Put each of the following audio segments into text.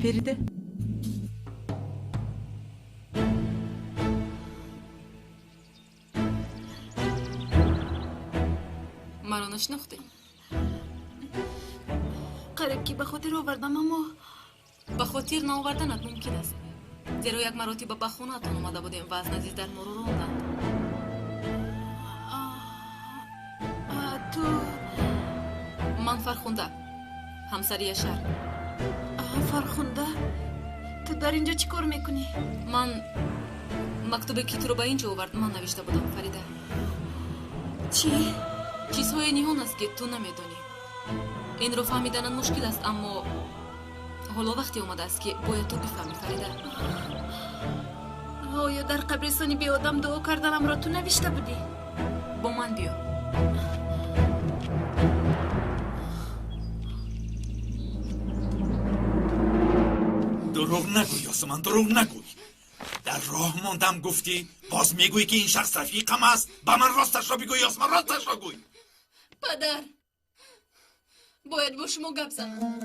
فریده. مرا نشناختی؟ قریب که به خاطر آوردم اما به خاطر نآوردنت ممکن است، زیرا یک مراتب به خونه‌تان اومده بودیم و از نزدیک در ما رو راندند. تو من فرخنده، همسری شهر. فرخنده، تو در اینجا چی کار میکنی؟ من مکتوبی که تو رو به اینجا آورد من نوشته بودم فریده. چی؟ چیزهای نهان است که تو نمیدانی. این رو فهمیدن مشکل است، اما حالا وقتی اومده است که باید تو بفهمی فریده. آیا در قبرستانی بی آدم دعا کردنم را تو نوشته بودی؟ با من بیا. دروغ نگوی یاسمن، دروغ نگوی. در راه موندم گفتی، باز میگویی که این شخص رفیقم است. با من راستش را بگوی یاسمن، راستش را گوی. پدر، باید با شما گپ زنم.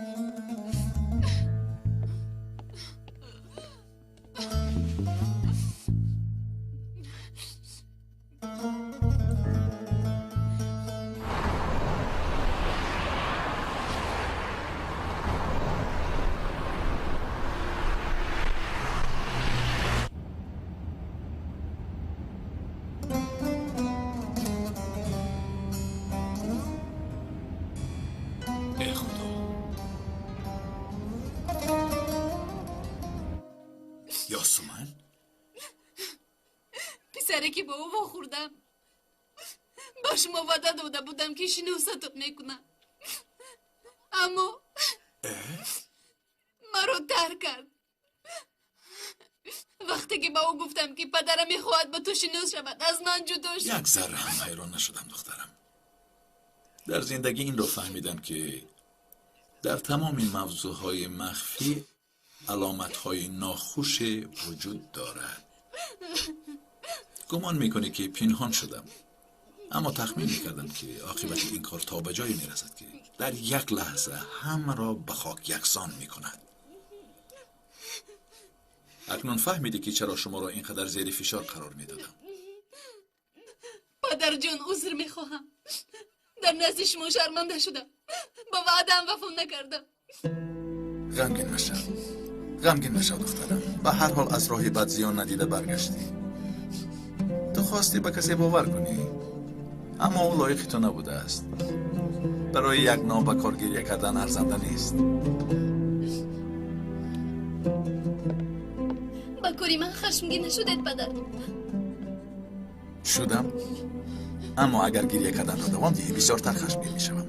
یاسمن؟ پسره که با او واخوردم با شما وعده داده بودم که شناستون میکنم، اما مرا ترک کرد. وقتی که با او گفتم که پدرم میخواهد با تو شناس شود، از من جدا شد. یک ذره هم حیران نشدم دخترم. در زندگی این رو فهمیدم که در تمام موضوعهای مخفی علامتهای ناخوش وجود دارد. گمان میکنی که پنهان شدم، اما تخمین میکردم که عاقبت این کار تا به جایی میرسد که در یک لحظه همه را به خاک یکسان میکند. اکنون فهمیدی که چرا شما را اینقدر زیر فشار قرار میدادم. پدر جان، عذر میخواهم. در نزد شما شرمنده شدم، با وعدم وفا نکردم. غمگین نشو دخترم. به هر حال از راهی بد زیان ندیده برگشتی. تو خواستی به کسی باور کنی، اما او لایق تو نبوده است. برای یک نابکار گریه کردن ارزنده نیست. با کاری من خشمگین نشدید پدر؟ شدم، اما اگر گریه کردن را دوام دهی بسیارتر خشمگین میشوم.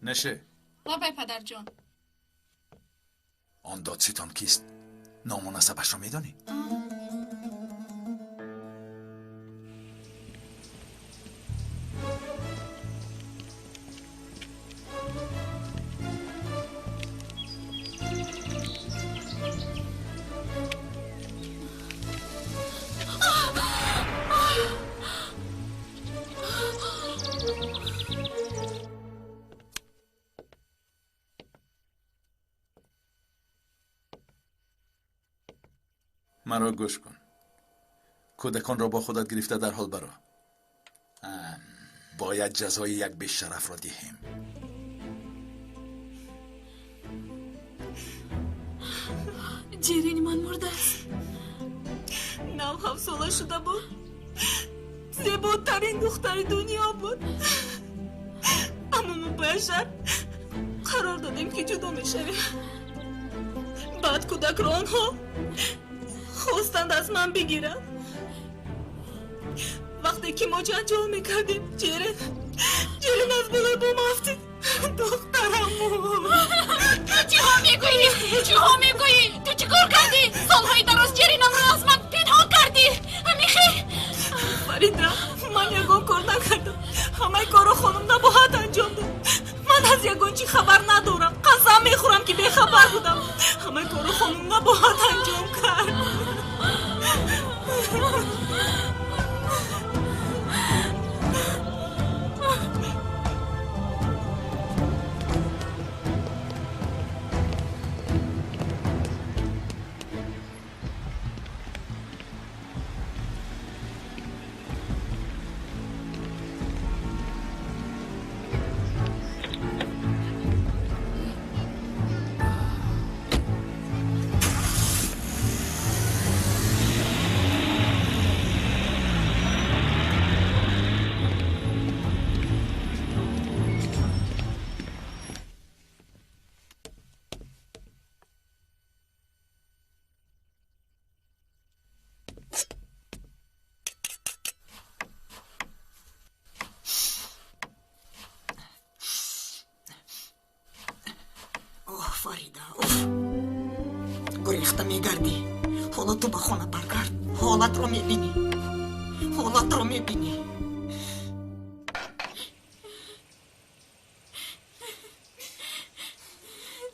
نشه. بابای پدر جان. آن دادستان کیست؟ نام و نسبش را میدانی؟ مرا گوش کن. کودکان را با خودت گرفته در حال برو. باید جزای یک بی‌شرف را دهیم. جیرین من مرده است. 9 ساله شده بود. زیباترین دختر دنیا بود. اما ما باشد قرار دادیم که جدا میشویم. بعد کودک را آنها خواستند از من بگیرن. وقتی که ما جنجال میکردیم جیرین از بالای بوم افتید. دخترم تو چی ها میگویی؟ تو چی کار کردی؟ سالهای دراز جرینم را از من پنهان کردی. همیخی فریده، من یگان کار نکردم. همه کارو خانم نباید انجام داد. من از یگان چی خبر ندارم. قسم میخورم که بیخبر بودم. همه کارو خانم نباید انجام کرد. فریده گریخته میگردی حالا تو به خانه برگرد حالت رو میبینی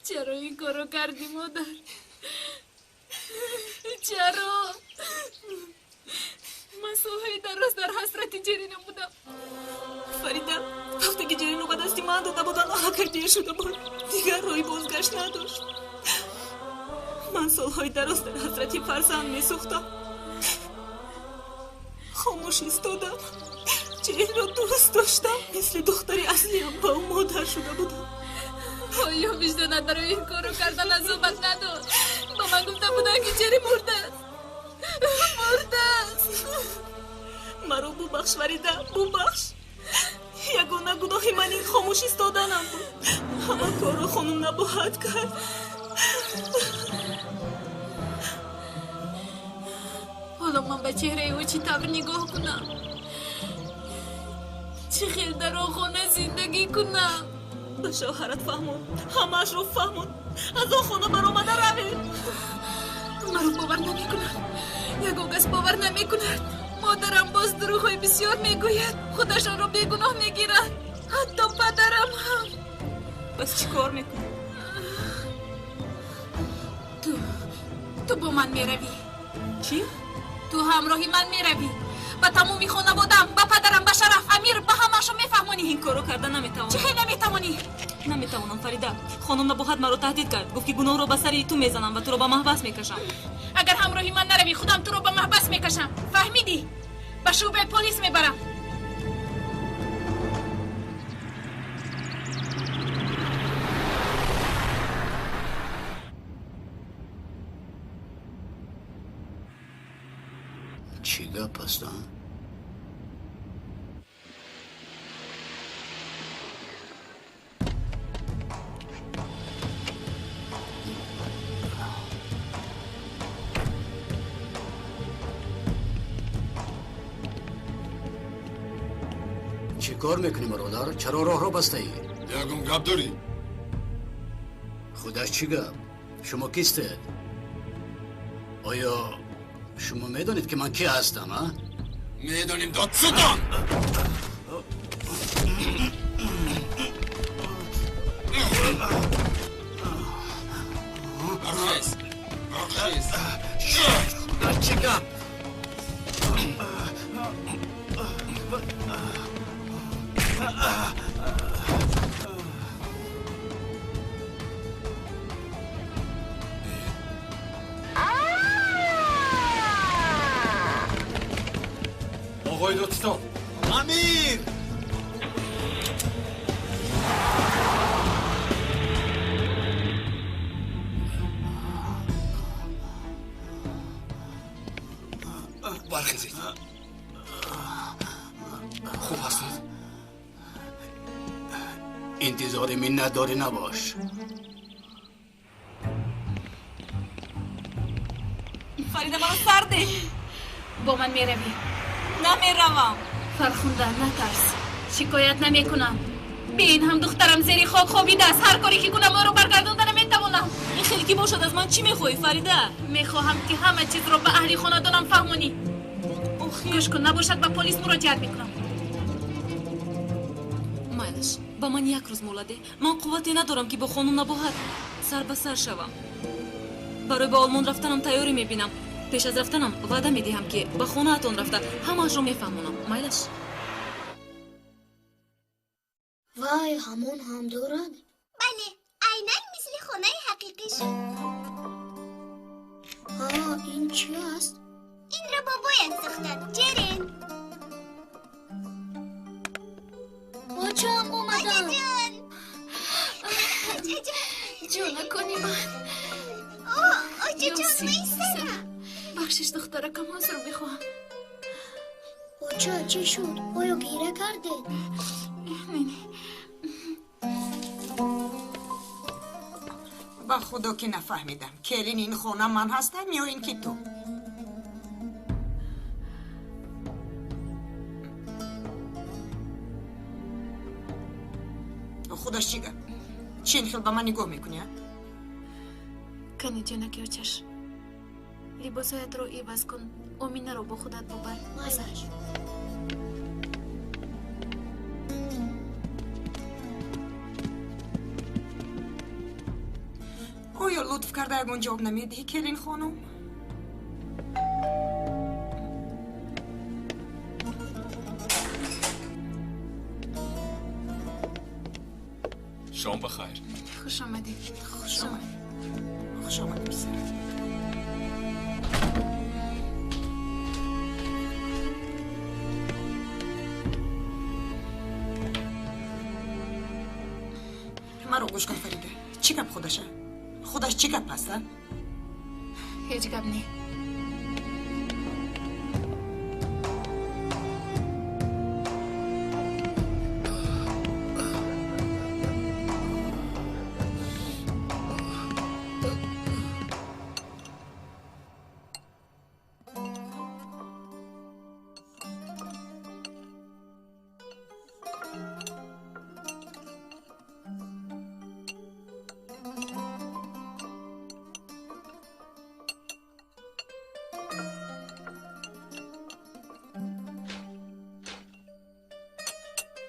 چرا این کارو کردی مادر؟ چرا؟ من صبح درست در حسرت جرینو بودم. فریده وقتی که جرینو به دستی من داده بودن آخر دیر شده بود دیگر روی بازگشت نداشت. من سالهای دراز در حسرت فرزند میسوختم خاموش ایستادم جرین رو دوست داشتم مثل دختری اصلیم با اون مادر شده بودم. آیا وجدانت برای این کارو کردن از صحبت نداشت؟ با من گفته بودن که جری مرده است. مرا ببخش فریده ببخش یگانه گناهی من این خاموش ایستادنم بود. همه کارو خانم نباید کرد. حالا من به چهره او چی طور نگاه کنم؟ چه خیلی در آن خانه زندگی کنم؟ به شوهرت فهمون همه‌اش رو فهمون از آن خانه برآمده روی. مرا باور نمی کنم. یک کس باور نمی کند. مادرم باز دروغ‌های بسیار میگوید. خودشان را بیگناه میگیرد. حتی پدرم هم. بس چی کار میکنی؟ تو با من میروی. چی؟ تو همراهی من میروی. با تمومی خانوادم، با پدرم، با شرف امیر، با همه‌شو میفهمونی. این کارو کردن نمیتوانم. چه خیلی نمیتوانی؟ نمیتوانم فریده. خانم نباید مرا تهدید کرد. گفت که گناه رو به سر تو میزنم و تو رو به محبس میکشم. اگر همراهی من نروی خودم تو رو به محبس میکشم. فهمیدی؟ به شعبه پلیس میبرم. چی گپ است؟ چی کار میکنی برادر؟ چرا راه را بسته ای؟ یگم گپ داری؟ خودش چی گپ؟ شما کیستید؟ آیا شما میدانید که من کی هستم ها؟ میدانیم دادستان. چی گپ؟ آقای دادستان. امیر. برخیزید. خوب هستید؟ انتظار منت داری نباش. فریده مرا سرده. با من میروی. نمیروم. فرخنده نترس. شکایت نمی کنم. بین هم دخترم زیر خاک خوابیده است. هر کاری که کنم او رو برگردوندن نمیتوانم. این خیلی کی باشد از من چی میخوای فریده؟ میخواهم که همه چیز رو به اهلی خانه فهمونی. گوش کن نباشد به پلیس مراجعت میکنم. مایلش با من یک روز مولده. من قوتی ندارم که با خانم نباید سر به سر شوم. برای به آلمان رفتنم تیاری میبینم. پیش از رفتنم وعده میدهم که به خانه اتون رفته همه‌اش رو میفهمونم. مایلش وای همون هم دارد؟ بله عیناً مثل خانه حقیقیش. این چی است؟ این رو بابایت ساختن جرین. بچه هم اومدم. آجا جان. جو نکنی من. آجا جان میسترم. بخشش دخترکم حاضر میخواهم. بچه چی شد؟ آیا گیره کرده؟ با خدا که نفهمیدم کلین این خانه من هستم یا این که تو؟ خودش چی گفت؟ چی این خیل به من نگاه میکنی؟ کنی جنکی اوچش لباسایت رو عوض کن امینه رو با خودت ببر مایلش آیا لطف کرده یگان جواب نمیدهی کرین خانم؟ شام بخیر. خوش آمدی خوش آمد. خوش آمد پسر. مرا گوش کن فریده. چی گپ خودشه؟ خودش چی گپ هسته؟ هیچ گپ نی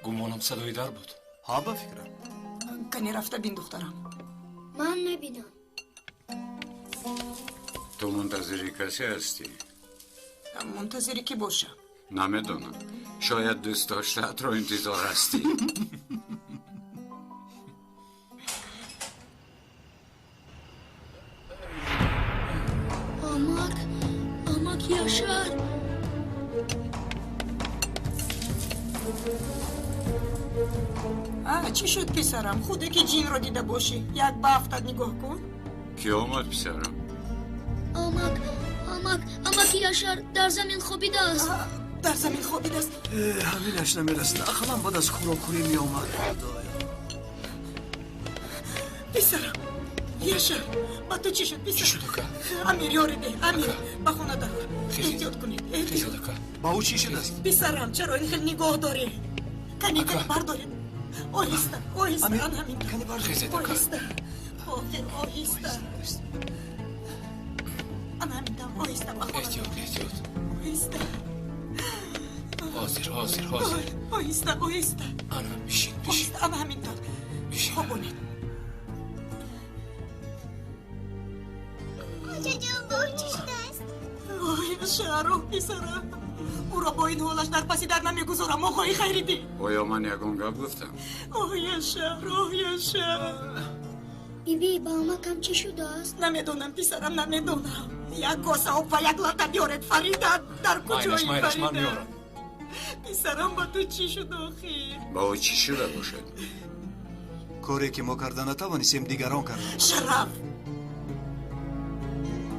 گمانم صدای در بود. ها به فکرم کنی رفته بین دخترم. من نبینم تو منتظری کسی هستی؟ منتظری کی باشه؟ نمیدونم. شاید دوست داشتت رو انتظار هستی. آمک یاشار چی شد پسرم؟ خوده که جین رو دیده باشی. یک با افتاد نگاه کن. کی آمد پسرم؟ آمک یاشار در زمین خوابیده است در زمین خوابیده است. همینش نمیرسه. اخلم بعد از خوراکوری می آمد. پسرم یاشار با تو چی شد پسر؟ چی شده که؟ امیر یارده. امیر با خونه دار. احتیاط کنید. چی احتیاط. شده که؟ با او چی شده است؟ پسرم چرا این خیلی نگاه داری؟ کنی بردارید. آهسته امیر، آن همین کنی بردارید. آهسته آهسته آن همین دم آهسته با خونه احتیاط احتیاط. آهسته حاضر. آهسته آنا بشین. آهسته آن همین دم بشین. خوابونید. آجا جان با او چی شده است؟ آه شهرو پسرم او را با این حالش در پسی در نمیگذارم. آقای خیریدی. اویا من یکون گپ گفتم. آه شهر بیبی با آمکم چی شده است؟ نمیدونم پسرم نمیدونم. یک گوسه و یک لاته بیارد فریده در کجایی مایلش من فریده؟ میارم. پسرم با تو چی شد آخی؟ با او چی شده باشد؟ کاری که ما کرده نتوانستیم دیگران کردن. شرف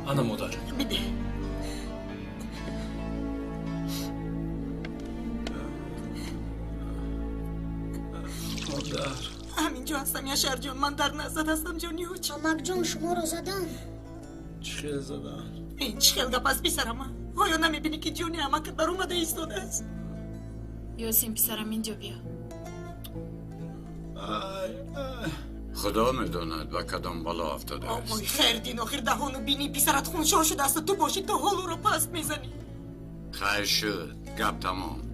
آنا مادر. بده. مادر. همینجا هستم یاشار جان. من در نزد هستم جانی هوچ. آمک جان شما را زدن چه زدن؟ این چه خیلی گپ است پسرم؟ آیا نمیبینی که جانی همک در اومده ایستاده است؟ یاسین پسرم اینجا بیا خدا میداند به کدام بالا افتاده است. آقای خیر دین آخر دهانو بینی پسرت خونشا شده است. تو باشی تو حالو رو پست میزنی. خیر شد. گپ تمام.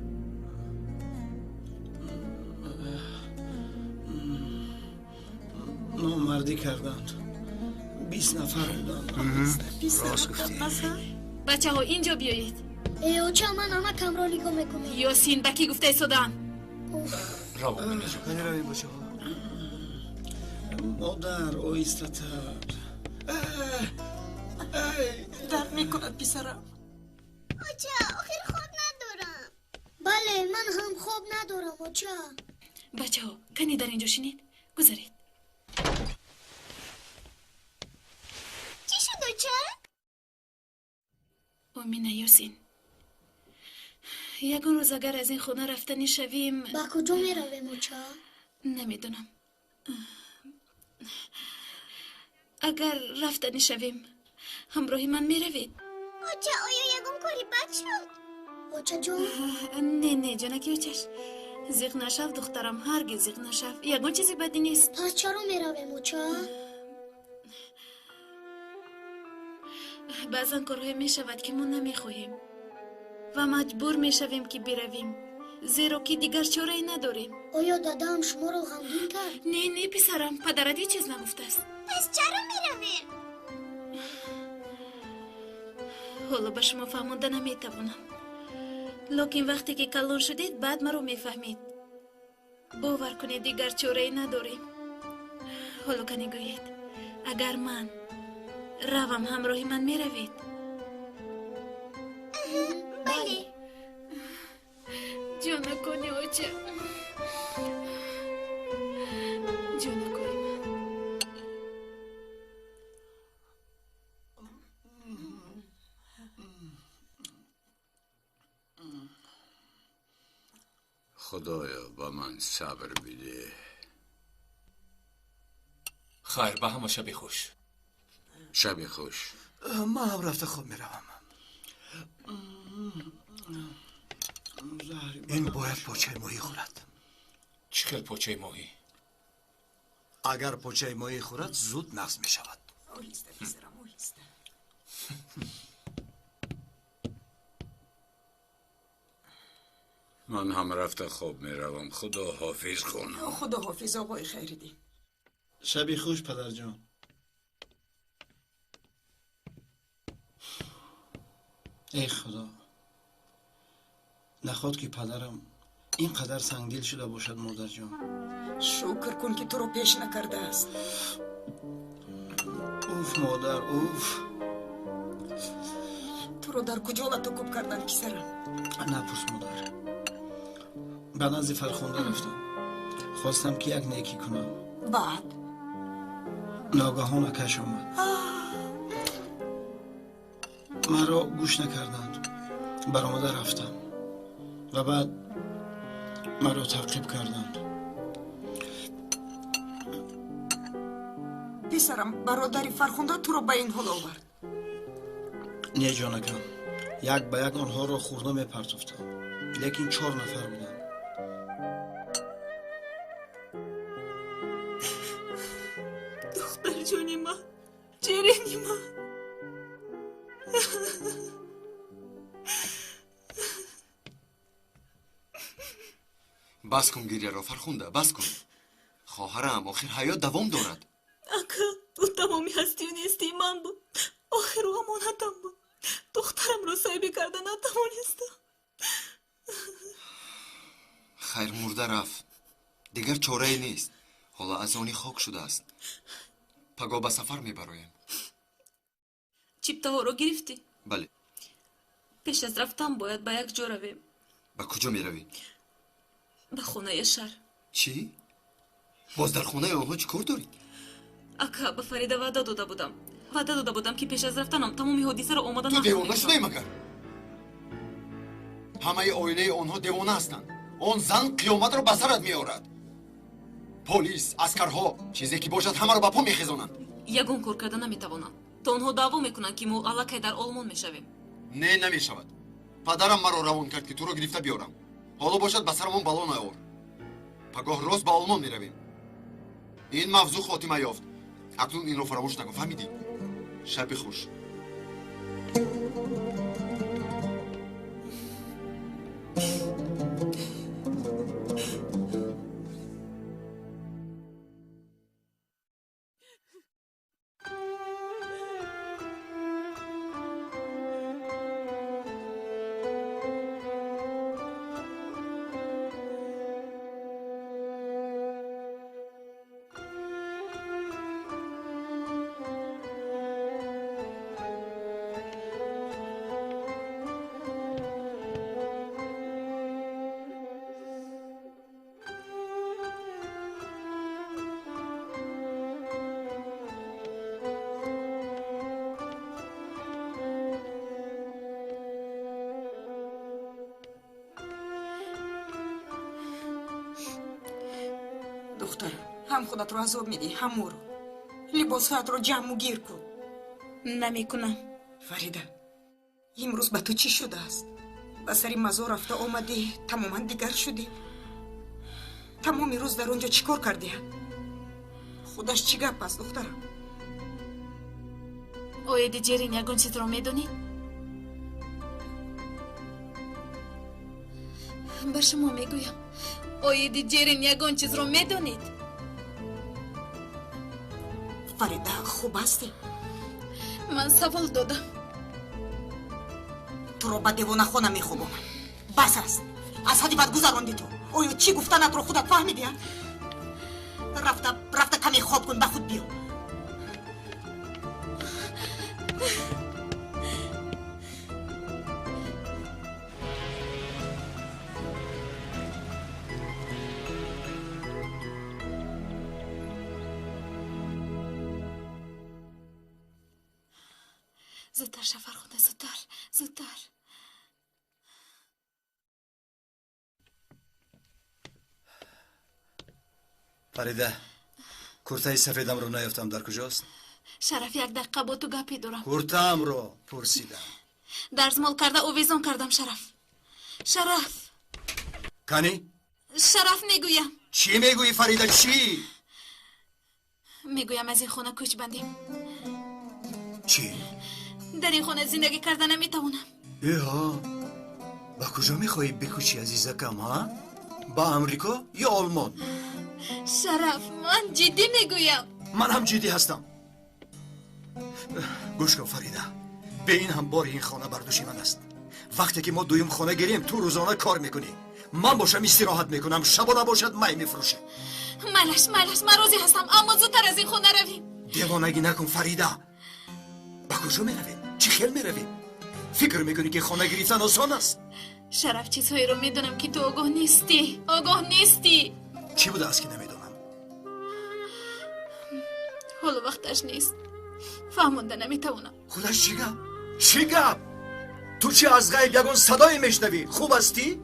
نامردی کردند. 20 نفر بودند. راست گفتی. بچه ها اینجا بیایید اوچا من آمکم را نگاه میکنم. یاسین بکی گفته ایستادن را ببینید. کنی رویم باشه ها. مادر آیسته‌تر. درد میکند پسرم. آجا آخر خواب ندارم. بله من هم خواب ندارم اوچا. بچه ها کنی در اینجا شینید گذارید چی شد آجا؟ امینه یاسین یکون روز اگر از این خونه رفتنی شویم با کجا میرویم اوچا؟ نمیدونم اگر رفتنی شویم همراهی من میروید آجا آیا یکم کاری بد شد؟ اوچا جان نه جانکی اوچش زیغ نشو دخترم هرگز زیغ نشو یکون چیزی بدی نیست پس چرا میرویم اوچا؟ بعضا کارهای می شود که ما نمی خواهیم و مجبور می شویم که برویم زیرا که دیگر چاره ای نداریم. آیا دادام شما رو غمگین کرد؟ نه پسرم، پدرت هیچ چیز نگفته است. پس چرا میرویم؟ حالا به شما فهمانده نمی توانم، لکن وقتی که کلان شدید بعد مرا می فهمید. باور کنید دیگر چاره ای نداریم. حالا که نگویید اگر من روم همراهی من می روید؟ بله. جان کنی اوچه، جان کنی. خدایا با من صبر بده. خیر، به همه شب خوش. شب خوش. من هم رفته خواب میروم. این باید پوچه ماهی خورد. چی خیل پوچه ماهی؟ اگر پوچه ماهی خورد زود نقص می شود. من هم رفته خواب میروم. خدا حافظ خانم. خدا حافظ آقای خیردین. شبی خوش پدر جان. ای خدا، نخواد که پدرم اینقدر سنگدل شده باشد مادر جان. شکر کن که تو رو پیش نکرده است. اوف مادر، اوف. تو رو در کجا لطو کردن کسرم؟ نپرس مادر. به نزد فرخنده رفتم، خواستم که یک نیکی کنم. بعد ناگهان کش آمد. مرا گوش نکردند. برآمده رفتم و بعد مرا تعقیب کردند. پسرم، برادری فرخنده تو رو به این حال آورد. نه جانکم، یک به یک آنها را خورده می پرتفتم، لیکن 4 نفر بودند. دختر جونی من، جرینی من. بس کن گریه را فرخنده، بس کن. خواهرم آخر حیات دوام دارد. اکا تو تمامی هستی و نیستی من بود. آخر او امانتم بود. دخترم رو صاحبی کرده نتوانستم. خیر مرده رفت. دیگر چاره ای نیست. حالا از آنی خاک شده است. پگاه به سفر میبرایم. چیپته ها رو گرفتی؟ بله. پیش از رفتم باید به یک جا رویم. به کجا میروی؟ به خونه شهر. چی؟ باز در خونه آنها چی کار داری؟ اکا به فریده وعده داده بودم که پیش از رفتنم تمامی حادثه رو آماده تو نخواهیم دیوانه شده مگر؟ همه آینه آنها دیوانه هستند. آن زن قیامت رو به سرت میآورد. پلیس، عسکرها، چیزی که باشد همه رو به پا میخیزانند. یگون کار کرده نمیتوانم. تا آنها دعوا میکنند که ما الکی در آلمان میشویم. نه نمیشود. پدرم مرا روان کرد که تو رو گرفته بیارم. حالا باشد به سرمون بلا نیاور. پگاه راست به آلمان میرویم. این موضوع خاتمه یافت. اکنون این رو فراموش نکن، فهمیدی؟ شب خوش. دختر، هم خودت رو عذاب میدی هم او رو. لباسات رو جمع و گیر کن. نمیکنم. فریده، امروز به تو چی شده است؟ به سری مزار رفته آمدی تماما دیگر شدی. تمامی روز در اونجا چیکار کردی؟ خودش چی گپ است دخترم؟ اویدی جرین یگون چیز رو میدونید؟ به شما میگویم اویدی جرین یگون چیز رو میدونید؟ فریده خوب هستی؟ من سوال دادم. تو رو به دیوانه خونه میخوبم. بس است. از حدی بد گذراندی تو. اویا چی گفتنت رو خودت فهمیدی؟ رفته کمی خواب کن به خود بیا. زودتر شفر خونه زودتر. فریده کورتای سفیدم رو نیافتم در کجاست؟ شرف یک دقیقه با تو گپی دارم. کورتم رو پرسیدم. درزمال کرده اویزون کردم شرف. کنی؟ شرف میگویم. چی میگویی فریده چی؟ میگویم از این خونه کوچ بندیم. چی؟ در این خونه زندگی کرده نمیتونم. ایها با کجا میخوایی بکوچی عزیزکم ها؟ با امریکا یا آلمان؟ شرف من جدی میگویم. من هم جدی هستم. گوش کن فریده، به این هم بار این خانه برداشتی من است. وقتی که ما دویم خانه گیریم تو روزانه کار میکنی، من باشم استراحت میکنم، شبا نباشد مای میفروشه. مالش من راضی هستم، اما زودتر از این خونه رویم. دیوانگی نکن فریده. با کجا میرویم؟ چی خیل میرویم؟ فکر میکنی که خانه گرفتن آسان است؟ شرف چیزهایی رو میدونم که تو آگاه نیستی. چی بوده است که نمیدونم؟ حالا وقتش نیست، فهمونده نمیتونم. خودش چی گپ؟ تو چی از غیب یگون صدای میشنوی؟ خوب هستی؟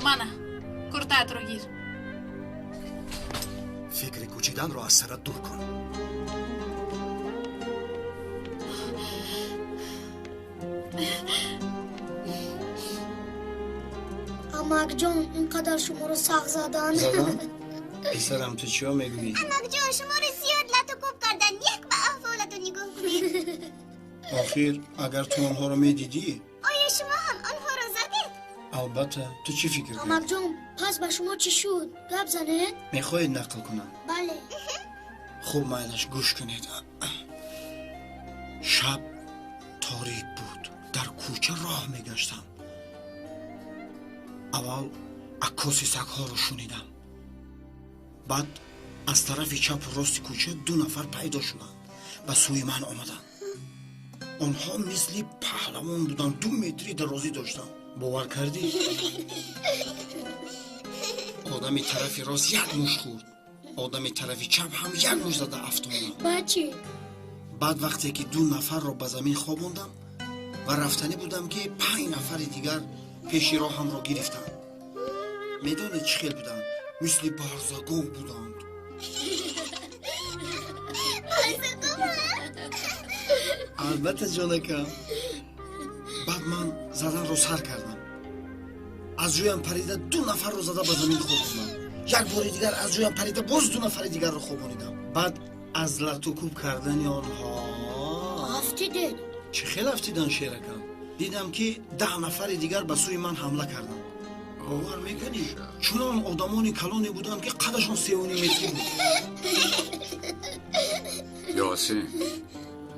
منه کرتت رو گیر. فکر کوچیدن رو از سرت دور کن. امک جان اینقدر شما رو سخت زدن. پسرم تو چیا میگویی؟ امک جان شما رو زیاد لطو کردن. یک به احوالتو نگاه کنید. آخر اگر تو آنها رو میدیدی؟ آیا شما هم آنها رو زدید؟ البته. تو چی فکر کردی؟ امک جان پس به شما چی شد؟ گپ زنه؟ میخواید نقل کنم؟ بله. خوب مایلش گوش کنید. شب تاریک بود. در کوچه راه میگشتم. اول عکاسی سگ‌ها رو شنیدم. بعد از طرف چپ و راست کوچه 2 نفر پیدا شدند و سوی من آمدند. آنها مثل پهلوان بودن، 2 متری درازی داشتن. باور کردی؟ آدمی طرف راست 1 مشت خورد، آدمی طرف چپ هم 1 مشت زده افتادند. بعد چی؟ بعد وقتی که 2 نفر رو به زمین خوابوندم و رفتنی بودم که 5 نفر دیگر پیشی راه هم رو گرفتند. میدونی چی خیل بودند؟ مثل بارزگاه بودند. البته جانکم. بعد من زدن رو سر کردم. از جویم پریده 2 نفر رو زده به زمین خوابوندم. 1 بار دیگر از جویم پریده باز 2 نفر دیگر رو خوابوندم. بعد از لرت و کوب کردن آنها افتیدین؟ چه خیلی افتیدن شیرکم. دیدم که 10 نفر دیگر به سوی من حمله کردن. باور میکنی؟ چون آدمانی کلانی بودن که قدشون 3.5 متری بود. یاسین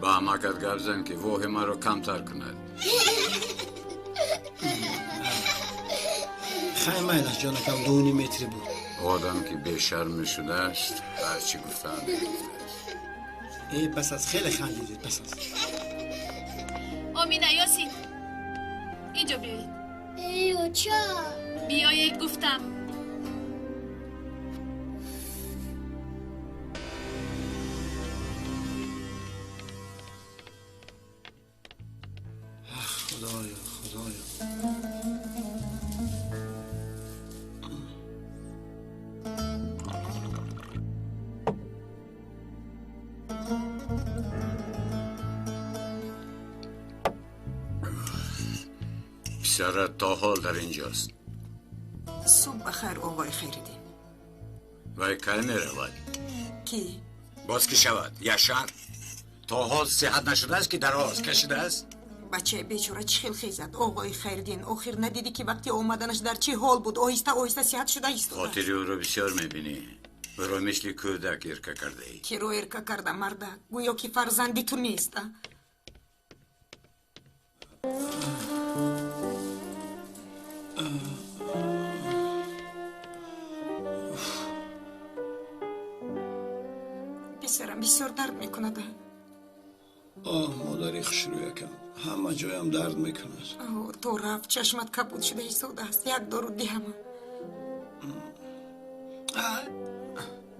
با امکت گپ زن که وحی ما رو کمتر کند. خیلی مایلش جانکم 2.5 متری بود. آدم که بیشرم شده است هرچی گفتن ای بس از خیلی خندیدید. بس از آمینه یاسین اینجا بیایید. ایو چا؟ بیایید گفتم. خدایا پسرت تا حال در اینجاست. صبح بخیر آقای خیریدین. وای کار میرود کی؟ باز کی شود یشان تا حال صحت نشده است که دراز کشیده است بچه بیچاره چی خیل زد آقای خیردین آخر ندیدی که وقتی اومدنش در چه حال بود آهسته آهسته صحت شده ایستاده خاطری او رو بسیار میبینی او رو مثل کودک ارکه کرده ای کی رو ارکه کرده مرده گویا که فرزندی تو نیست پسرم بسیار درد میکند مادری خوشرو یکم همه جایم درد میکند تو رفت چشمت کبود شده ایستاده است یک دارو دهم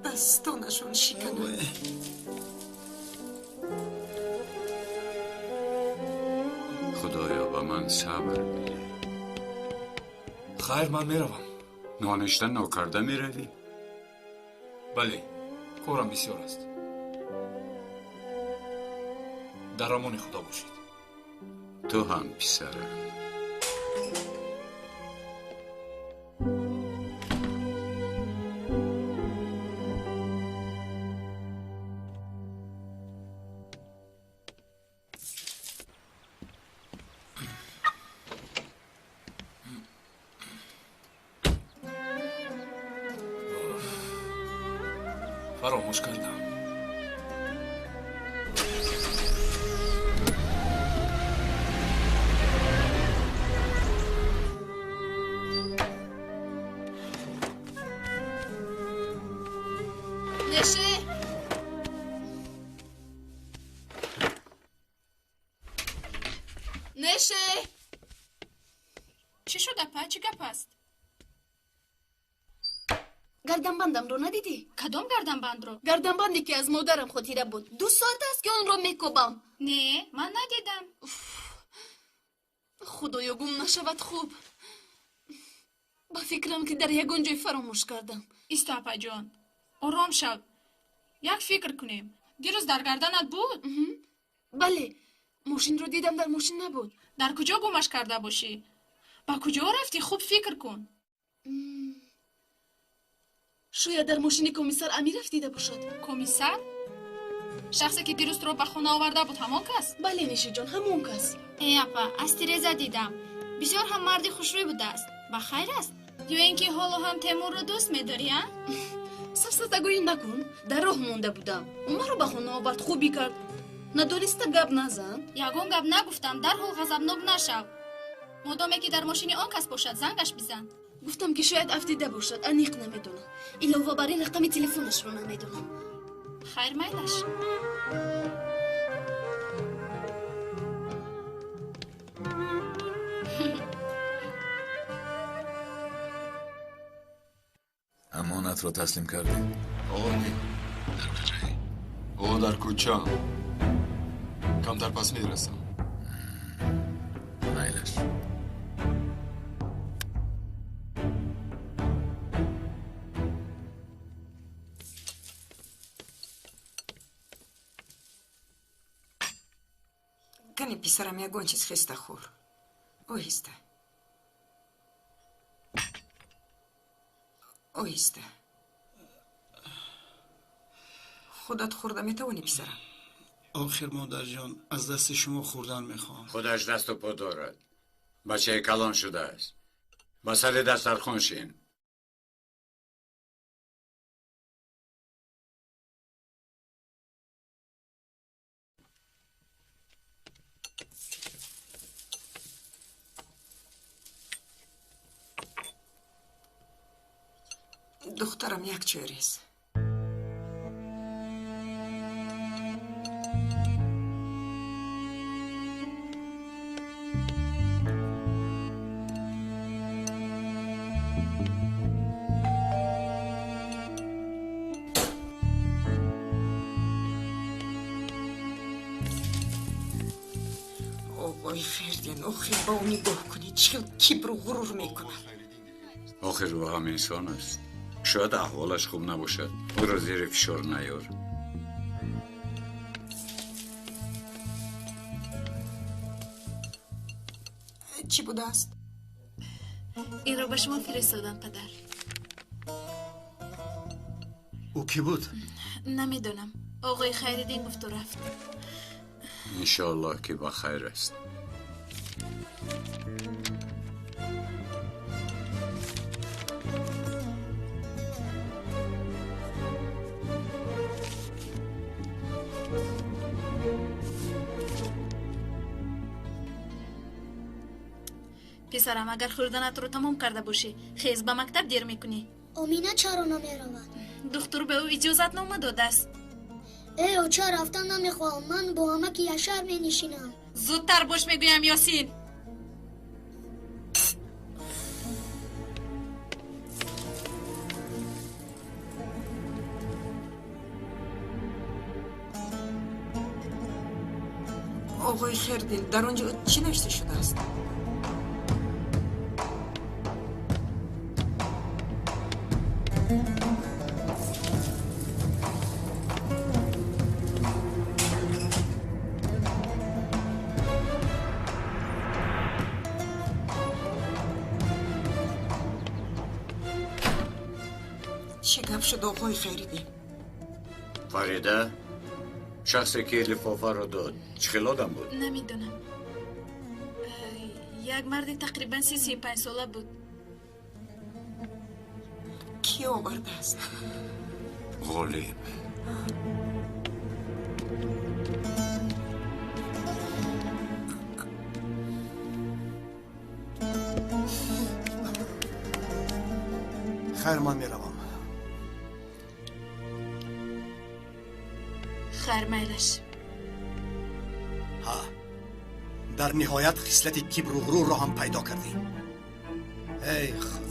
دستانشون شکنه خدایا با من صبر بده خیر من میروم نانشتن ناکرده میروی بله کارم بسیار است در امان خدا باشید تو هم پسرم فراموش کردم نشه نشه چی شده پا؟ چی گپ است؟ گردنبندم رو ندیدی؟ کدام گردن بند رو؟ گردنبندی که از مادرم خاطره بود 2 ساعت است که آن رو میکوبم. نه من ندیدم. خدایا گم نشود خوب. با فکرم که در یگان جای فراموش کردم. ایستا جان آرام شو یک فکر کنیم. دیروز در گردنت بود؟ بله ماشین رو دیدم در ماشین نبود. در کجا گمش کرده باشی؟ با کجا رفتی؟ خوب فکر کن. شاید در ماشین کمیسر امیر رفتیده باشد. کمیسر؟ شخصی که دیروز رو به خونه آورده بود همان کس؟ بله نیشی جان همون کس. ای اپا از تیرزه دیدم بسیار هم مردی خوشروی بوده است. بخیر است؟ یا اینکه حالا هم تیمور رو دوست میداری ها؟ سفسطگویی نکن. در راه مونده بودم ما رو به خونه آورد خوبی کرد. ندانسته گپ نزن. یگان گپ نگفتم در حال غضبناک نشو. مادامی که در ماشین آن کس باشد زنگش بزن. گفتم که شاید افتیده باشد انیق نمیدونم. علاوه بر این رقم تلفنش رو نمیدونم. خیر میلش. امانت را تسلیم کردی؟ آقای در کجایی؟ او در کوچه کمتر پس میرسم میلش کنی پسرم یگان چیز خسته خور آهسته آهسته خودت خورده میتوانی پسرم آخر مادر جان از دست شما خوردن میخوام خودش دست و پا دارد بچه کلان شده است با سر دسترخوان شین دخترم یک چوریز آقای فردین آخر با او نگاه کنید چقدر کبر و غرور میکنه آخر او هم انسان است شاید احوالش خوب نباشد او را زیر فشار نیار چی بوده است؟ این را به شما فرستادم پدر. کی بود؟ نمیدونم آقای خیریدی گفت و رفت. انشالله که بخیر است. پسرم اگر خوردنت رو تمام کرده باشی خیز به مکتب دیر میکنی. آمینا چرا نمیرود؟ دکتر به او اجازت نامه داده است. او چرا رفتن نمیخواهم؟ من با همه که یشر می نشینم. زودتر باش میگویم یاسین. آقای خیردل در آنجا چی نوشته شده است؟ چه گپ شد آقای خیریدی؟ فریده شخصی که لفافه رو داد چه خیلی آدم بود؟ نمیدونم. یک مرد تقریبا 35 ساله بود. کی آورده است؟ غالب. خیر من میروم. خیر میلش. ها در نهایت خصلت کبر و غرور را هم پیدا کردی. ای خدا.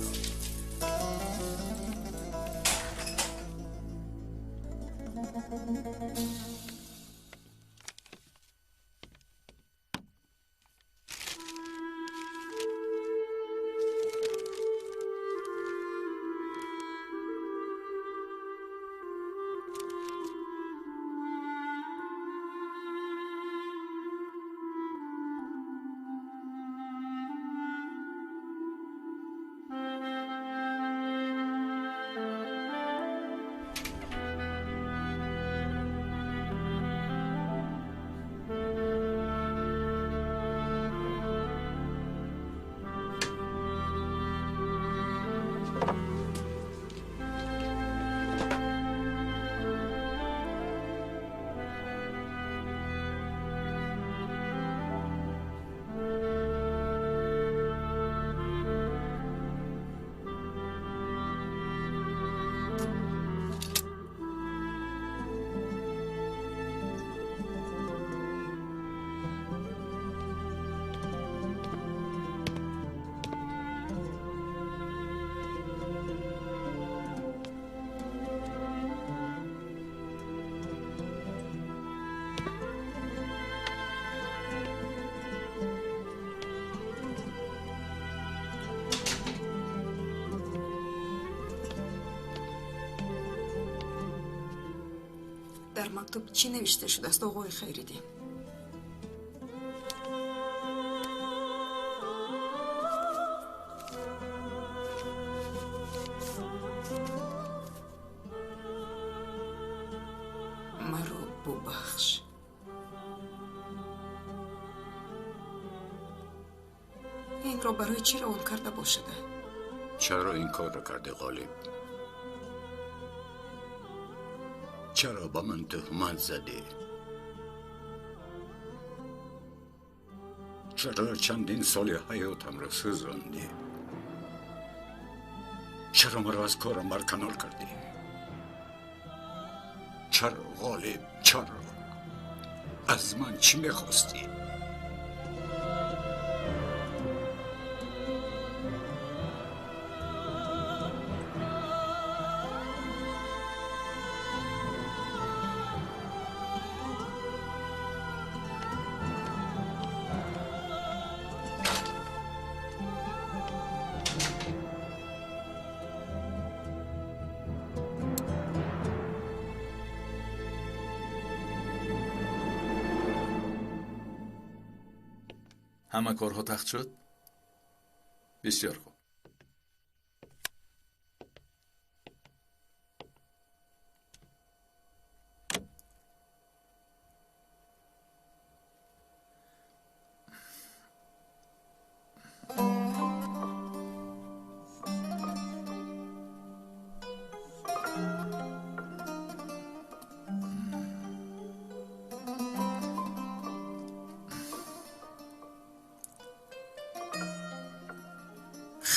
در مکتوب چی نوشته شده است آقای خیریدی؟ مرا ببخش. این را برای چی روان کرده باشده؟ چرا این کار را کرده غالب؟ چرا با من تهمت زدی؟ چرا چندین سال حیاتم را سوزاندی؟ چرا مرا از کارم برکنار کردی؟ چرا غالب؟ چرا؟ از من چی میخواستی؟ همه کارها تخت شد؟ بسیار خوب.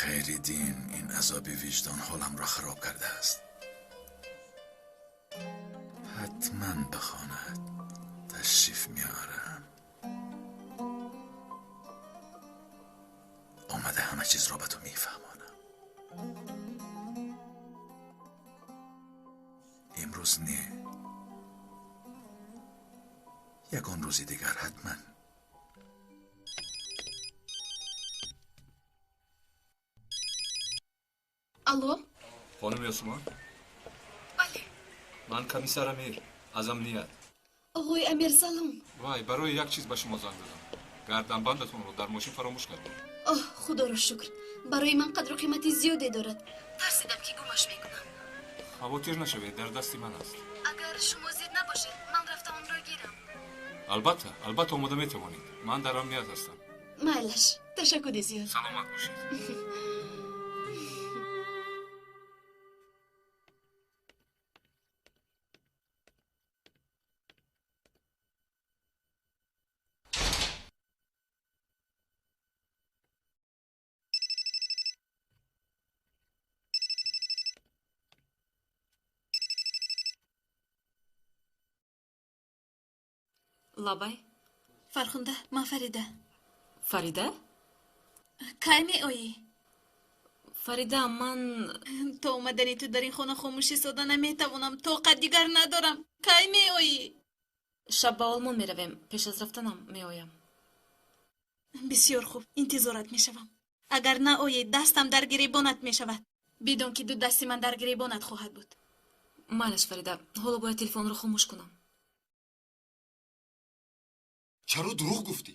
خیریدین این عذاب وجدان حالم را خراب کرده است. حتما به خانه تشریف میارم. آمده همه چیز را به تو میفهمانم. امروز نه، یکان روزی دیگر حتما. алло خانم یاسمان бале من کمیسر امیر از امنیت. оғои амир салом وای برای یک چیز به شما زنگ زدم. گردنبندتون رو در ماشین فراموش کردم. оҳ худоро шукр барои ман қадру қимати зиёде дорад тарсидам ки гумаш мекунам خواطر نشوید، در دست من است. агар шумо зид набошед ман рафта онро гирам البته آماده میتوانید. من در امنیت هستم. майлаш ташаккури зиёд سلامت باشید. лабай фархунда ман фарида. фарида кай меоӣ? фарида ман то омадани ту дар ин хона хомӯшӣ сода наметавонам. тоқат дигар надорам. кай меоӣ? шаб ба олмон меравем. пеш аз рафтанам меоям. бисёр хуб, интизорат мешавам. агар наоӣ дастам дар гиребонат мешавад. бидон ки ду дасти ман дар гиребонат хоҳад буд. майлаш фарида, ҳоло бояд телефонро хомӯш кунам. чаро дурӯғ гуфтӣ?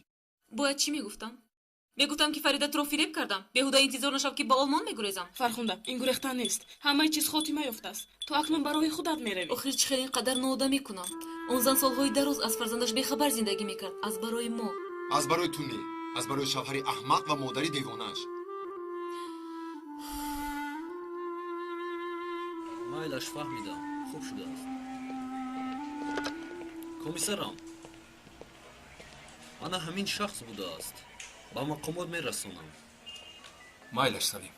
бояд чӣ мегуфтам? мегуфтам ки фарида туро фиреб кардам. беҳуда интизор нашав ки ба олмон мегурезам. фархунда ин гурехтан нест. ҳамаи чиз хотима ёфтааст. ту акнун барои худат меравӣ. охир чӣ хел ин қадар ноодамӣ кунам? он зан солҳои дароз аз фарзандаш бехабар зиндагӣ мекард. аз барои мо, аз барои ту не, аз барои шавҳари аҳмақ ва модари девонааш. майлаш фаҳмидам. хуб шудааст. комиссарам, ана ҳамин шахс будааст. ба мақомот мерасонам. майлаш салим,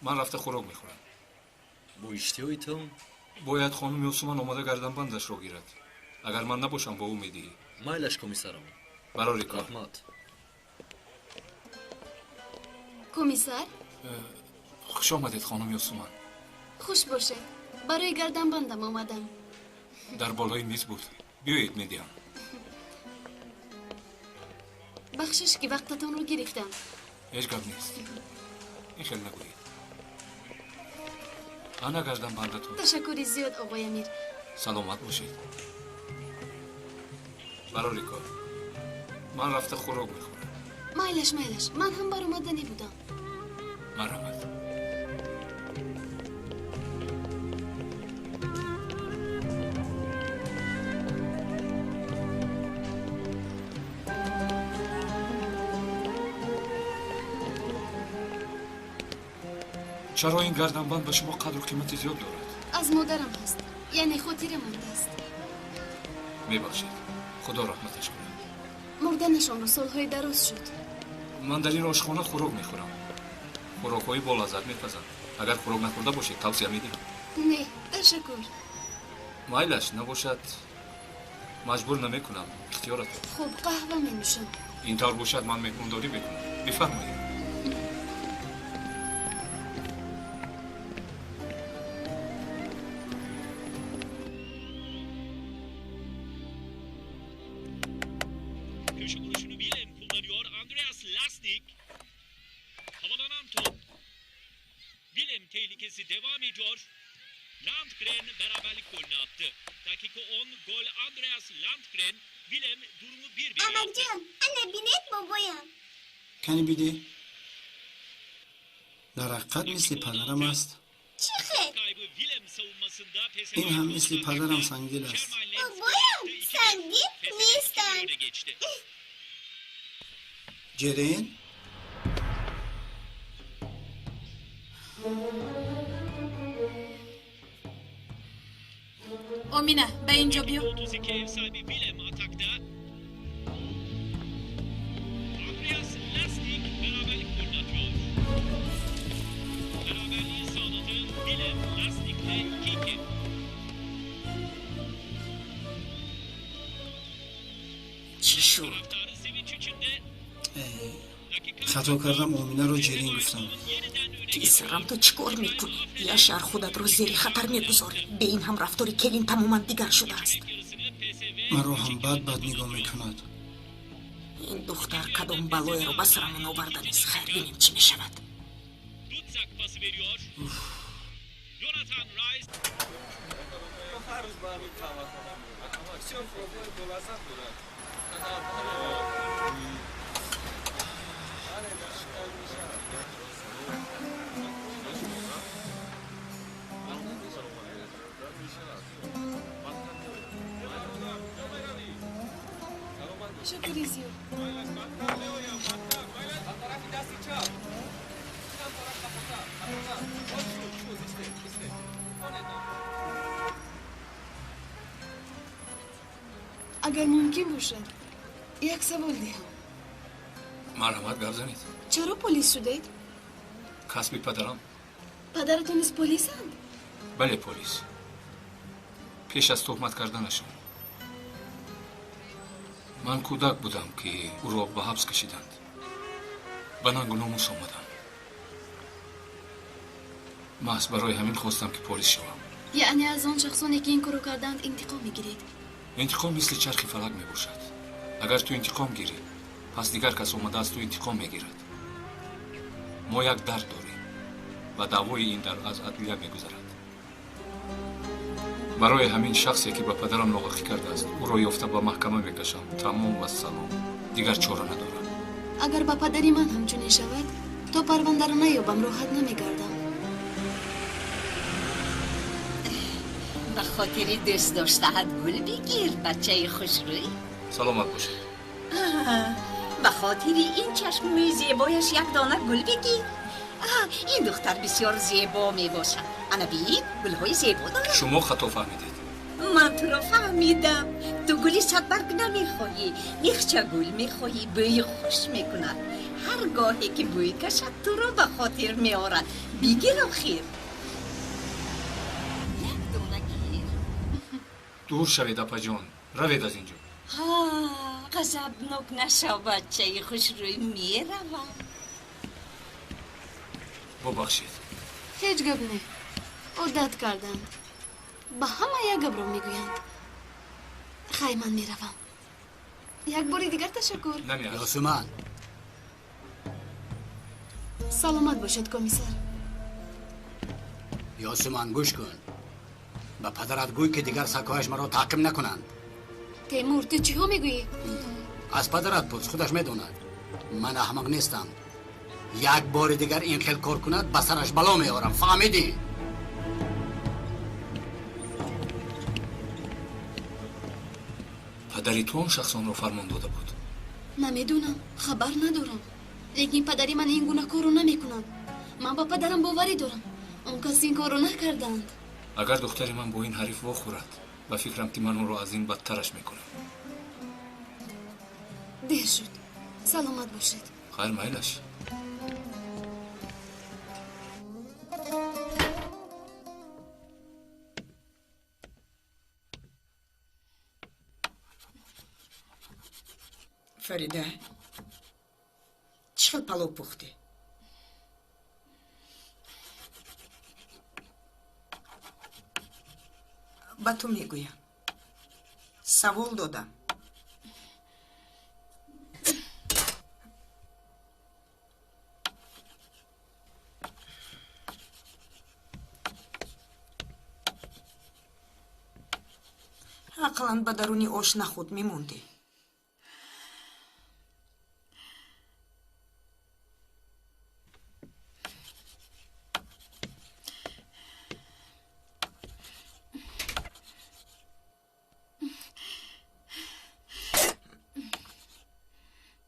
ман рафта хӯрок мехӯрам. бо иштиҳои ту бояд хонум ёсуман омода гарданбандашро гирад. агар ман набошам бо ӯ медиҳӣ. майлаш комиссарам. барори кор. раҳмат. комиссар хуш омадед хонум ёсуман. хуш бошед. барои гарданбандам омадам. дар болои миз буд. биёед медиҳам. бахшиш ки вақтатонро гирифтам. ҳеҷ гап нест. ин хел нагӯед. ана гарданбандатон. ташаккури зиёд оғои амир. саломат бошед. барори кор. ман рафта хӯрок мехӯрам. майлаш ман ҳам баромаданӣ будам. марҳамат. чаро ин гарданбанд ба шумо қадру қимати зиёд дорад? аз модарам ҳаст. яъне хотира мондааст. мебахшед. худо раҳматаш кунад. мурданашонро солҳои дароз шуд. ман дар ин ошхона хӯрок мехӯрам. хӯрокҳои болаззат мепазанд. агар хӯрок нахӯрда бошед тавсия медиҳам. не ташаккур. майлаш набошад маҷбур намекунам. ихтиёрат. хуб қаҳва менӯшам. ин тавр бошад ман меҳмондорӣ мекунам. бифармоед. Köşe vuruşunu Willem kullanıyor. Andreas Lasnik. Havalanan top. Willem tehlikesi devam ediyor. Landgren beraberlik golünü attı. Dakika 10 gol Andreas Landgren. Willem durumu 1-1 yaptı. Amacığım, anne binet babayam. کمی بیدی؟ در حقیقت مثل پدرم است. Çıkı. Kaybı Willem savunmasında pes این هم مثل پدرم سنگین است. Babayam, sen git, Nistan. öne geçti. جرین؟ omina ба ин ҷо биё. 32 ev sahibi Willem atakta. Andreas Lasnik beraberlik golünü atıyor. چی شد؟ خطا کردم آمینه رو جرین گفتم. پسرم تو چیکار میکنی؟ یاشار خودت رو زیر خطر میگذاری. به این هم رفتاری کلین تماما دیگر شده است. مرا هم بد نگاه میکند. این دختر کدام بلای رو به سرمون آورده نیست. خیر ببینیم چی میشود. اگر ممکن باشد یک سوال دهم. مرحمت گپ زنید. چرا پلیس شدید؟ کسب پدرم. پدرتون نیز پلیس هست؟ بله پلیس. پیش از تهمت کردنشون من کودک بودم که او را به حبس کشیدند. به ننگ و ناموس آمدم. محض برای همین خواستم که پلیس شوم. یعنی از آن شخصانی که این کارو کردند انتقام میگیرید؟ انتقام مثل چرخ فلک می باشد. اگر تو انتقام گیری پس دیگر کس اومده از تو انتقام میگیرد. ما یک درد داریم و دعوای این درد از عدلیه میگذرد. برای همین شخصی که به پدرم ناحقی کرده است او را یافته به محکمه میکشم. تمام و سلام. دیگر چاره ندارم. اگر با پدری من همچنین شود تا پرونده را نیابم راحت نمیگردم. به خاطر دوست داشتهت گل بگیر بچه خوشروی. سلامت باشید. به خاطر این چشموی زیبایش یک دانه گل بگیر. این دختر بسیار زیبا می باشد. انا بید گلهای زیبا دارد. شما خطا فهمیدید. من تو را فهمیدم. تو گلی صدبرگ نمیخواهی. یخچه گل میخواهی. بوی خوش میکند. هر گاهی که بوی کشد تو را به خاطر میآورد. بگیر آخیر. دور شوید اپا جان. روید از اینجا. غضبناک نشو بچه خوشروی میروم. ببخشید. هیچ گپ نه. عادت کردم. با همه یک گپ رو میگویند. خیلی من میروم. یک باری دیگر تشکر. یاسومن سلامت باشد کمیسر. یاسومن گوش کن. به پدرت گوی که دیگر سکایش مرا تعقیب نکنند. تیمور تو چی ها میگویی؟ از پدرت پرس خودش میدوند. من احمق نیستم. یک بار دیگر این خیل کار کند به سرش بلا میارم. فهمیدی؟ پدری تو اون شخصان رو فرمان داده بود. نمیدونم. خبر ندارم. لیکن پدری من این گونه کارو نمیکنند. من با پدرم باوری دارم. اون کسی این کارو نکردند. اگر دختری من با این حریف واخورد و فکرم که من اون رو از این بدترش میکنم. دیر شد. سلامت باشید. خیر میلش. فریده چی خیل پلو پختی؟ با تو میگویم سوال دادم. عقلا به درونی آشنا خود میموندی.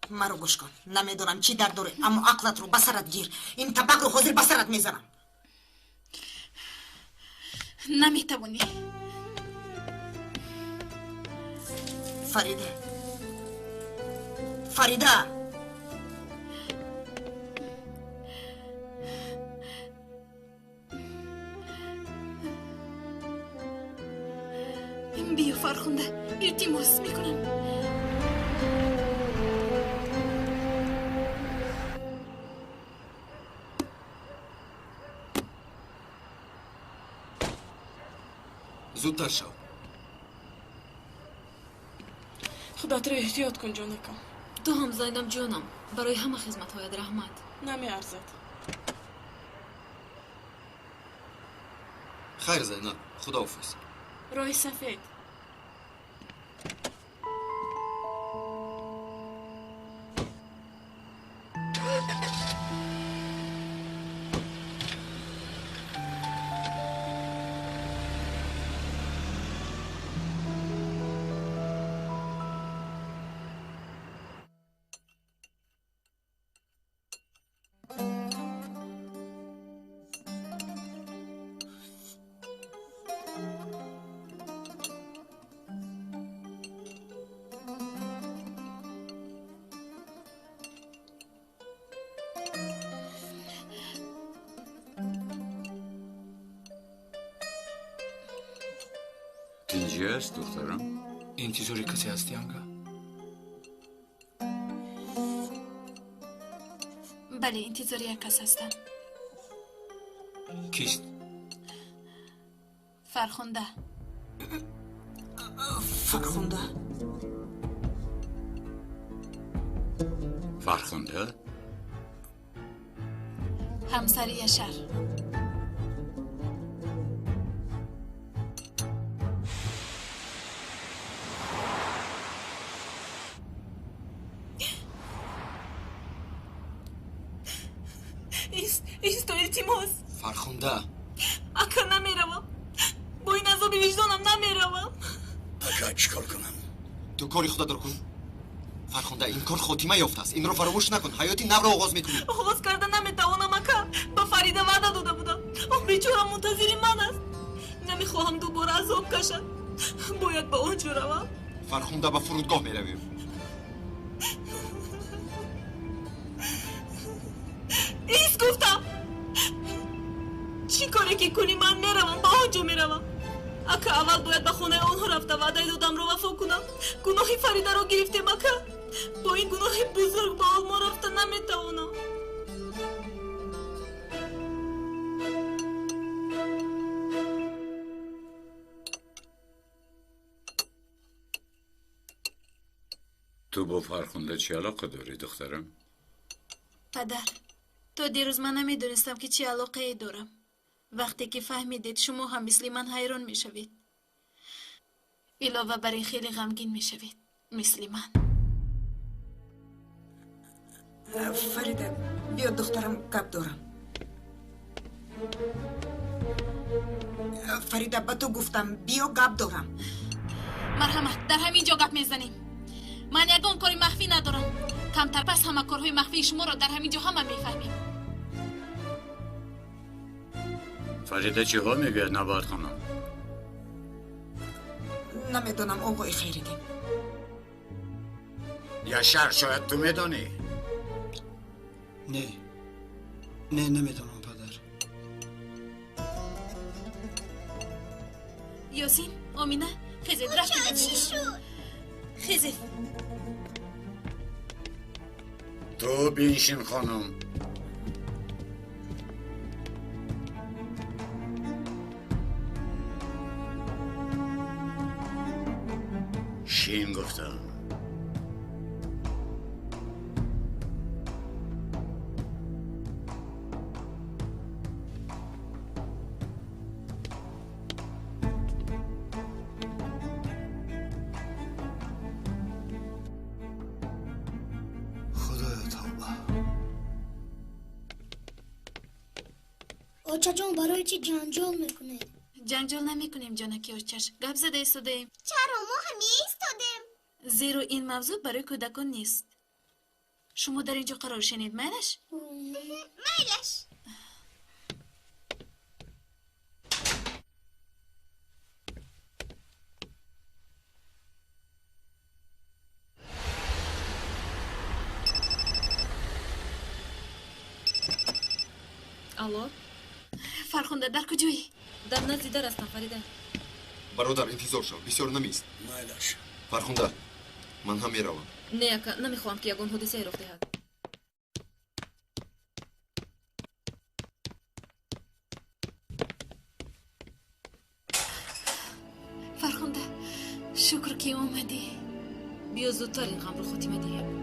مرا گوش کن. نمیدونم چی درد داره اما عقلت رو بسرت گیر. این طبق رو حاضر بسرت میزنم. نمیتوانی. فریده فریده بیا فرخنده. التماس میکنم. зудтар шав. خودت را احتیاط کن جانکم. تو هم زینب جانم برای همه خدمت هایت رحمت. نمیارزد. خیر زینب، خداحافظ. راه سفید. اینجا است دخترم؟ انتظاری کسی هستی انگا؟ بله انتظاری یک کس هستم. کیست؟ فرخنده. فرخنده؟ فرخنده؟ همسر یشر. ایستو التیماس. فرخنده. اکا نمیروم. با این عذاب وجدانم نمیروم. اکا چیکار کنم؟ تو کاری خدا در کن. فرخنده این کار خاتمه یافته است. این رو فراموش نکن. حیاتی نو را آغاز میکنی. آغاز کردن نمیتوانم اکا. با فریده وعده داده بودم. اون بیچاره منتظر من است. نمیخواهم دوباره عذاب کشد. باید به آنجا روم. فرخنده به فرودگاه میرویم. ایست گفتم. چی کاری که کنی من میروم با آنجا میروم. اکا اول باید به خونه آنها رفته وعده دادم رو وفا کنم. گناه فریده رو گرفتیم اکا. با این گناه بزرگ با آلمان رفته نمیتوانم. تو با فرخنده چی علاقه داری دخترم؟ پدر تو دیروز من نمیدونستم که چی علاقه ای دارم. وقتی که فهمیدید شما هم مثل من حیران میشوید. علاوه بر این خیلی غمگین میشوید مثل من. فریده بیا دخترم گپ دارم. فریده با تو گفتم بیا گپ دارم. مرحمت در همین جا گپ میزنیم. من یگان کاری مخفی ندارم. کمتر پس همه کارهای مخفی شما را در همین جا همه میفهمیم. فریده چی ها میگه نباید خانم؟ نمیدونم آقای خیریدین. یشر شاید تو میدونی. نه نمیدونم پدر. یاسین آمینه خیزید رفتیم ببینیم. خیزید تو بینشین خانم. شین گفتم. آچا جان برای چی جنجال میکنه؟ جنجال نمی کنیم جانکی آرچش. گپ زده ایستاده ایم. چرا ما همه ایستادیم؟ زیرا این موضوع برای کودکان نیست. شما در اینجا قرار شنید میلش؟ میلش. الو فرخنده در کجایی؟ در نزد در هستم فریده. برادر انتظار شو. بسیار نمیست. میلش. فرخنده من هم میروم. نه اکا نمیخوام که یگان حادثه رخ دهد. فرخنده شکر که اومدی. بیا زودتر این غم رو خاتمه دهیم.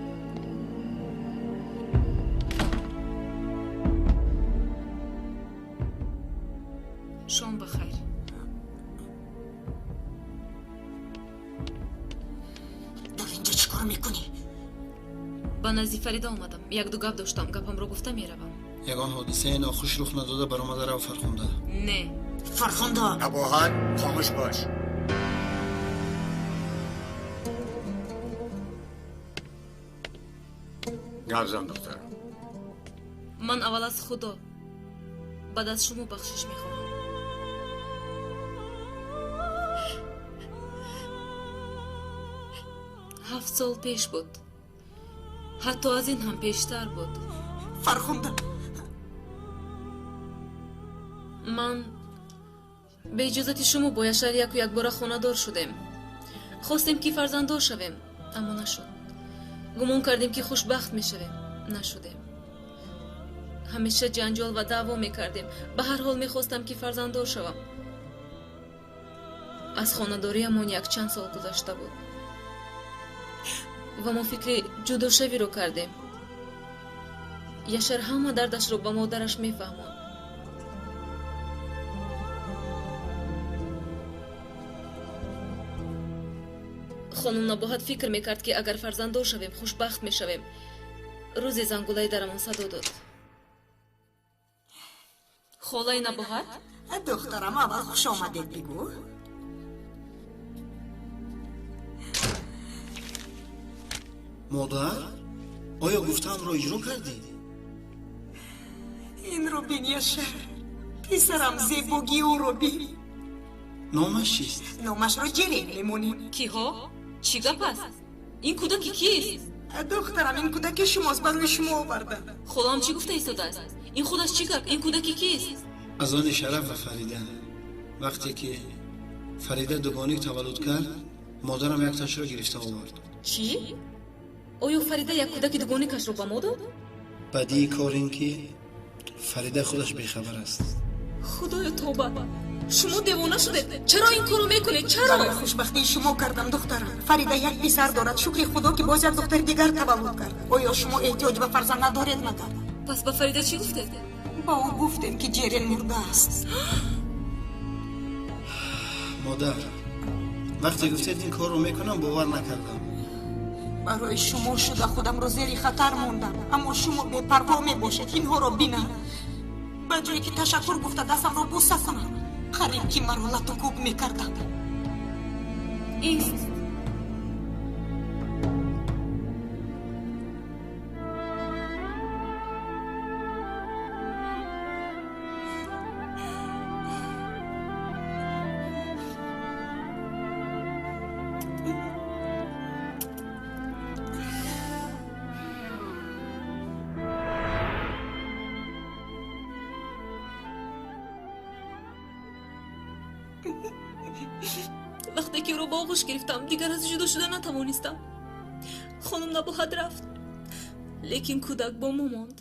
شام بخیر. در اینجا چی کار میکنی؟ با نزدی فریده اومدم. یک دو گپ داشتم. گپم رو گفتم میروم. یگان حادثه ناخوش رخ نداده برآمده رو فرخنده. نه فرخنده. ابهت خاموش باش. گفزم دختر. من اول از خدا بعد از شما بخشش میخوام. 7 سال پیش بود. حتی از این هم پیشتر بود. فرخنده من به اجازت شما با یشار یک بار خانه دار شدیم. خواستیم که فرزنددار شویم اما نشد. گمان کردیم که خوشبخت میشویم نشدیم. همیشه جنجال و دعوا میکردیم. به هر حال میخواستم که فرزنددار شوم. از خانه‌داریمان یک چند سال گذشته بود و ما فکر جداشوی رو کردیم. یشار همه دردش رو به مادرش میفهماند. خانم نباهت فکر میکرد که اگر فرزنددار شویم خوشبخت میشویم. روزی زنگولای درمان صدا داد. خالای نباهت؟ دخترم اول خوش آمدید بگو. مادر آیا گفتم رو اجرا کردی؟ این رو بین یشار. پسرم زیباگی او رو بین. نامش چیست؟ نامش رو جرین میمونیم. کی ها؟ چی گپ است؟ این کودک کیست؟ دخترم این کودک شماست. برای شما آوردم. خالام چی گفته ایستاده است؟ این خودش چی گپ؟ این کودک کیست؟ از آن شرف و فریده. وقتی که فریده دوگانی تولد کرد مادرم یک تاش را گرفته آورد. چی؟ آیا فریده یک کودک دوگانی کش رو به ما داد؟ بدی کار این که فریده خودش بیخبر است. خدایا توبه. شما دیوانه شده. چرا این کارو میکنید؟ چرا؟ برای خوشبختی شما کردم دخترم. فریده یک پسر دارد. شکر خدا که باز یک دختر دیگر تولد کرد. آیا شما احتیاج به فرزند ندارید مگر؟ پس به فریده چی گفتید؟ با او گفتیم که جرین مرده است. مادر وقتی گفتید این کار رو میکنم باور نکردم. برای شما شده خودم رو زیر خطر موندم. اما شما بے پروا میباشید اینها رو بینم. به جایی که تشکر گفته دستم رو بوسه کنم. قریب که من رو لط و کوب میکردم. این وقتی که رو با آغوش گرفتم دیگر از جدا شده نتوانستم. خانم نباهت رفت لیکن کودک با ما ماند.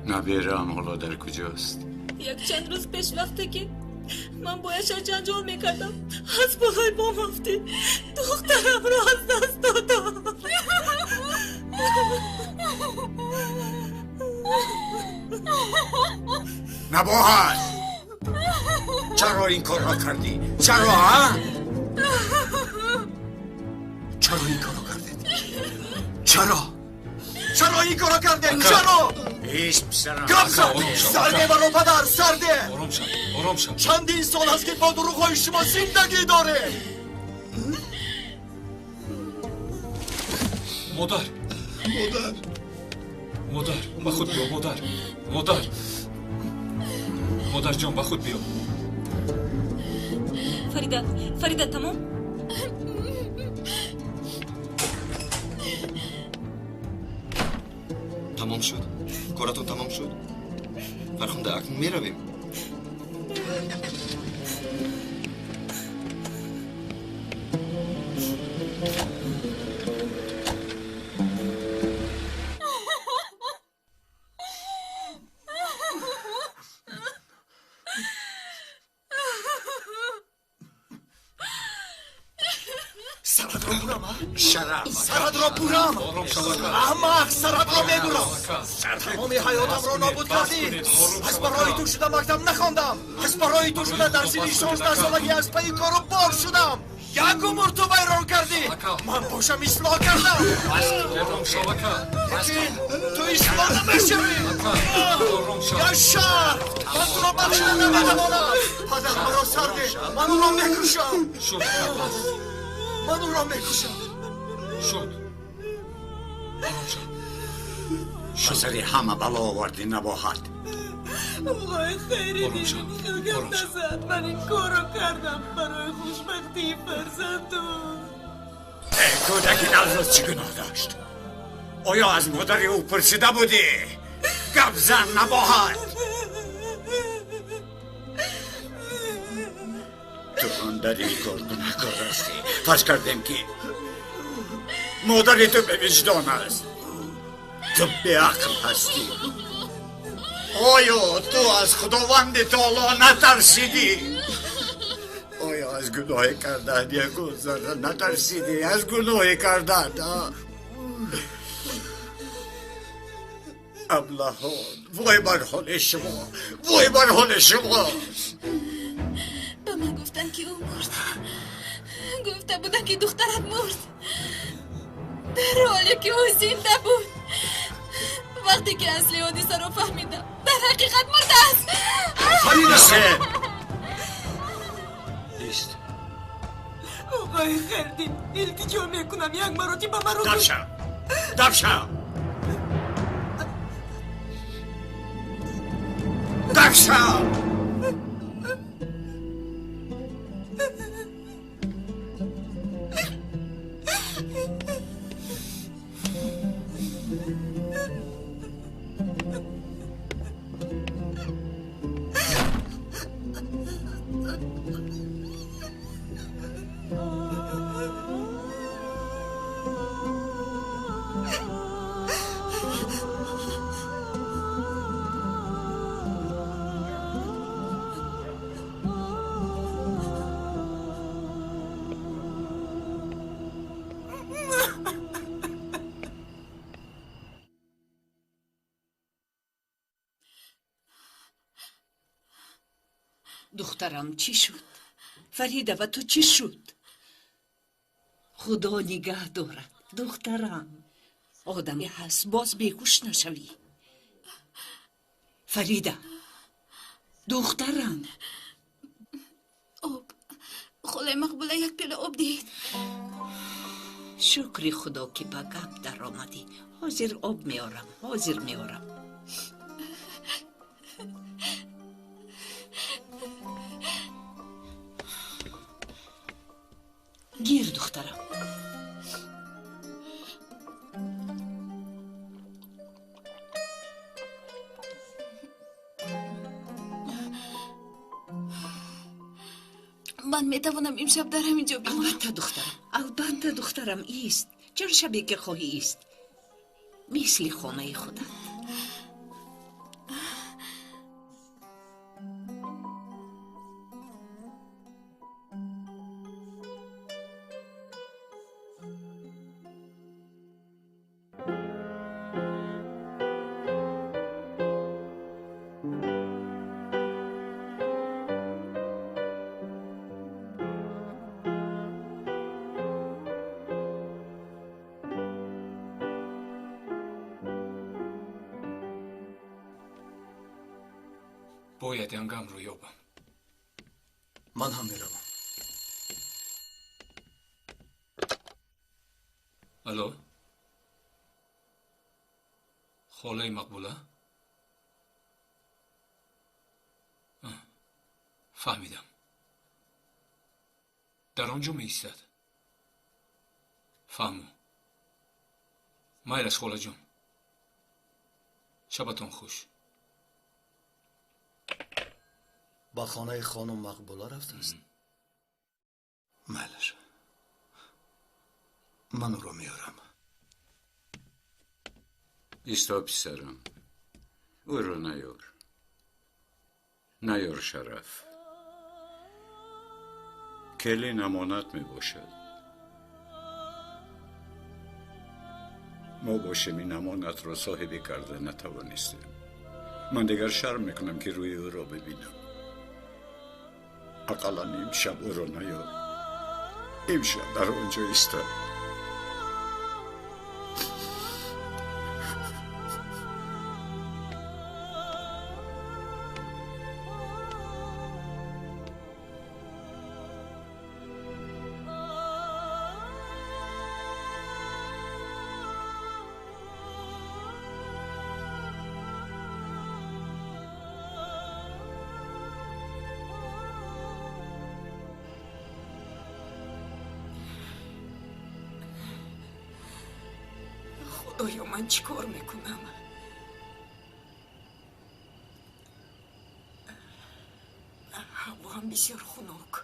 نبیرم حالا در کجاست؟ یک چند روز پیش وقتی که من با یشار جنجال میکردم از بالای بام افتی دخترم را از دست دادم. نباهت چرا این کار را کردی؟ چرا ها؟ چرا این کار را کردید؟ چرا این کار را کردید؟ چرا؟ ایش پسرم سرده برو پدر سرده. آرام شد. چندین سال است که با دروغ‌های شما زندگی داره. مادر با خود بیا. مادر جان با خود بیا. فریده تمام؟ تمام شد. کارتون تمام شد. فرخنده اکنون میرویم. سرت را برم شرف سرت را برم احمق سرت را میبرم تمام حیاتم را نابود کردی از برای تو شده مکتب نخواندم از برای تو شده در سن 16 سالگی از پی کارو بار شدم یک عمر تو ویران کردی من باشم اصلاح کردم لیکن تو اصلاح نمیشوی یا شر من تو را بخشیده نمیتوانم پدر مرا سرده من او را میکشم من او را میکشم شسری همه بلا آوردی نباهد وای خیلی دیدیم خیلیم نزد من این کار رو کردم برای خوشبختی فرزندون کودکی نوزاد چی گناه داشت؟ آیا از مادر او پرسیده بودی؟ گپ زن نباهد تو اندر این کار گناهکار هستی فرض کردیم که مادر تو به وجدان است تو به عقل هستی آیا تو از خداوند تعالی نترسیدی؟ آیا از گناه کردن یک ذره نترسیدی؟ از گناه کردن ابلهان وای بر حال شما وای بر حال شما به من گفتن که او مرد گفته بودن که دخترت مرد در حالی که او زنده بود وقتی که اصلی حادثه رو فهمیدم در حقیقت مرده است فریده نیست آقای خردین التجا میکنم یک مراتب به من رو دفشم دخترم چی شد؟ فریده و تو چی شد؟ خدا نگه دارد دخترم آدمی هست باز بیهوش نشوی فریده دخترم آب خدای مقبوله یک پیله آب دید شکری خدا که به گپ در آمدی حاضر آب میارم گیر دخترم من میتوانم امشب در همینجا بمانم البته دخترم ایست چند شبی که خواهی ایست مثل خانه خودت باید ینگم رو یابم من هم میروم الو خاله مقبوله فهمیدم در آنجا می ایستد فهمو مایل است خاله جان شبتان خوش با خانه خانم مقبوله رفته است مالش من او را میارم ایستا پسرم او را نیار شرف کلی امانت می باشد ما باشیم این امانت را صاحبی کرده نتوانستیم. من دیگر شرم میکنم که روی او را ببینم. اقلا امشب او را نیار. امشب در آنجا ایستاد. خدایا من چی کار میکنم؟ هوا هم بسیار خنک.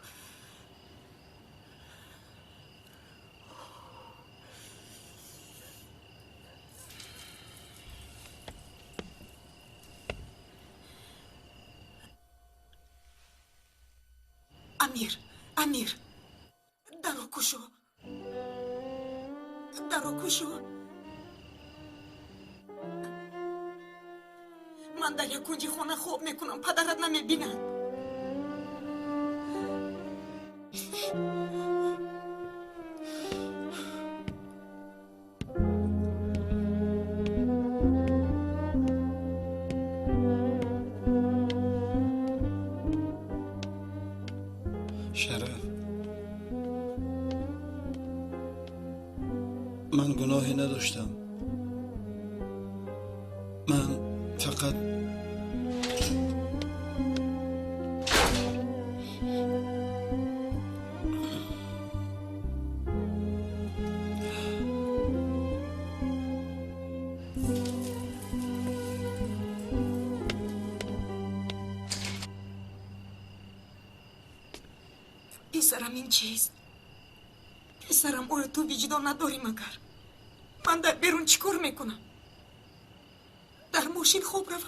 امیر درو کشو من در یک کنج خانه خواب میکنم. پدرت نمیبینن. شرف، من گناهی نداشتم. من فقط پسرم این چیست؟ پسرم آیا تو وجدان نداری مگر؟ من در بیرون چیکار میکنم؟ در ماشین خوب روم.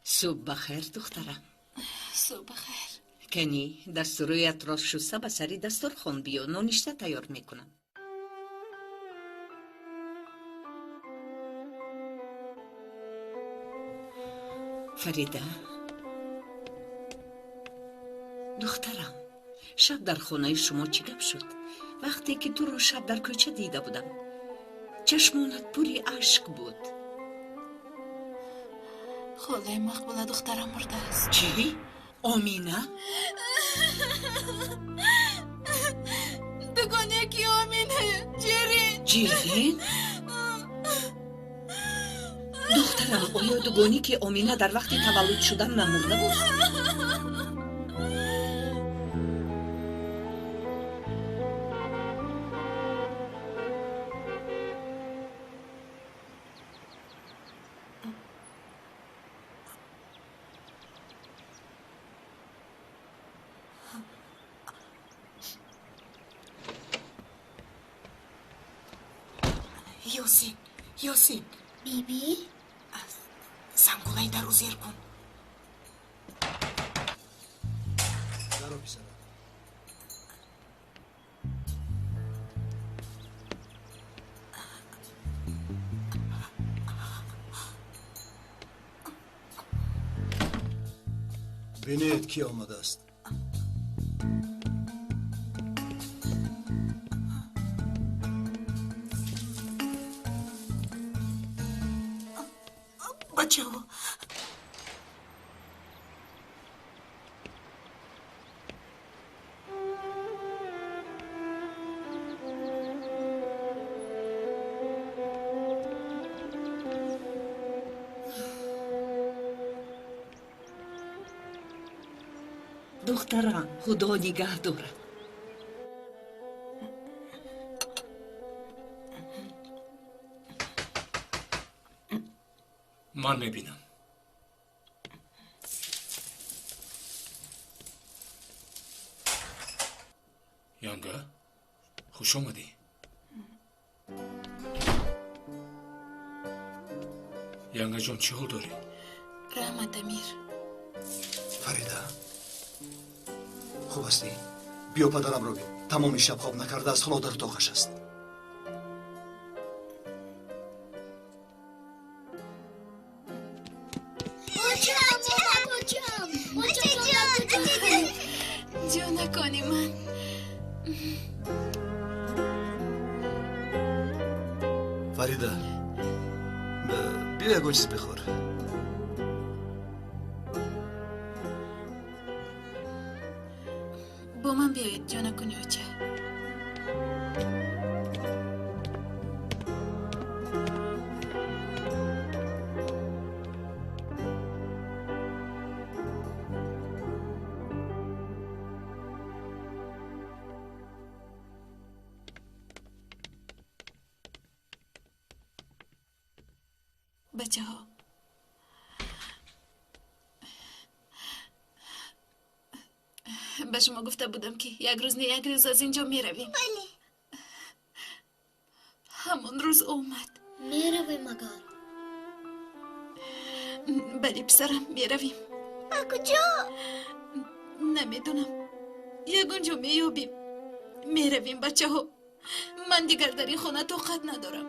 صبح بخیر دخترم. صبح بخیر. کنی دستورویت راست شسته به سری دسترخوان بیا. نانشته تیار میکنم. فریده دخترم، شب در خانه شما چی گپ شد؟ وقتی که تو رو شب در کوچه دیده بودم چشمونت پوری اشک بود. خاله مقبوله دخترم مرده است. چی؟ آمینه؟ دوگانه کی آمینه؟ جیرین. جیرین؟ دخترم آیا دوگانی که آمینه در وقت تولد شدن نمرده بود؟ یاسین بیبی زنگولای در رو زیر کن. درو پسرم. بینید کی آمده است. بچه ها دخترم خدا نگه دارد. من میبینم. یانگا خوش اومدی. یانگا جان چی حال داری؟ رحمت امیر. فریده خوب هستی؟ بیا پدرم رو بین. تمام شب خواب نکرده است. حالا در اتاقش است. جو نکنی من. فریده بیا یک چیز بخور. با من بیایید جو نکنی اوچه. بچه ها به شما گفته بودم که یک روز نه یک روز از اینجا می رویم. بله. همون روز اومد. می رویم مگر؟ بله پسرم می رویم. با کجا؟ نمیدونم. یگونجا می یابیم. می رویم بچه ها. من دیگر در این خانه طاقت ندارم.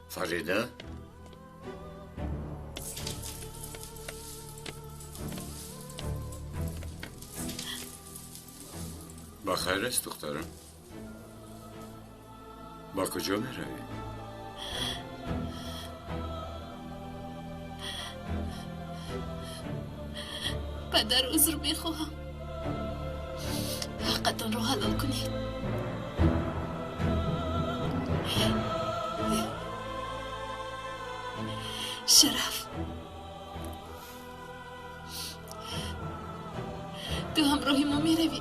فریده بخیر است دخترم. با کجا می روی؟ پدر عذر می خواهم. حقتان رو حلال کنید. شرف تو همراهی ما می روی.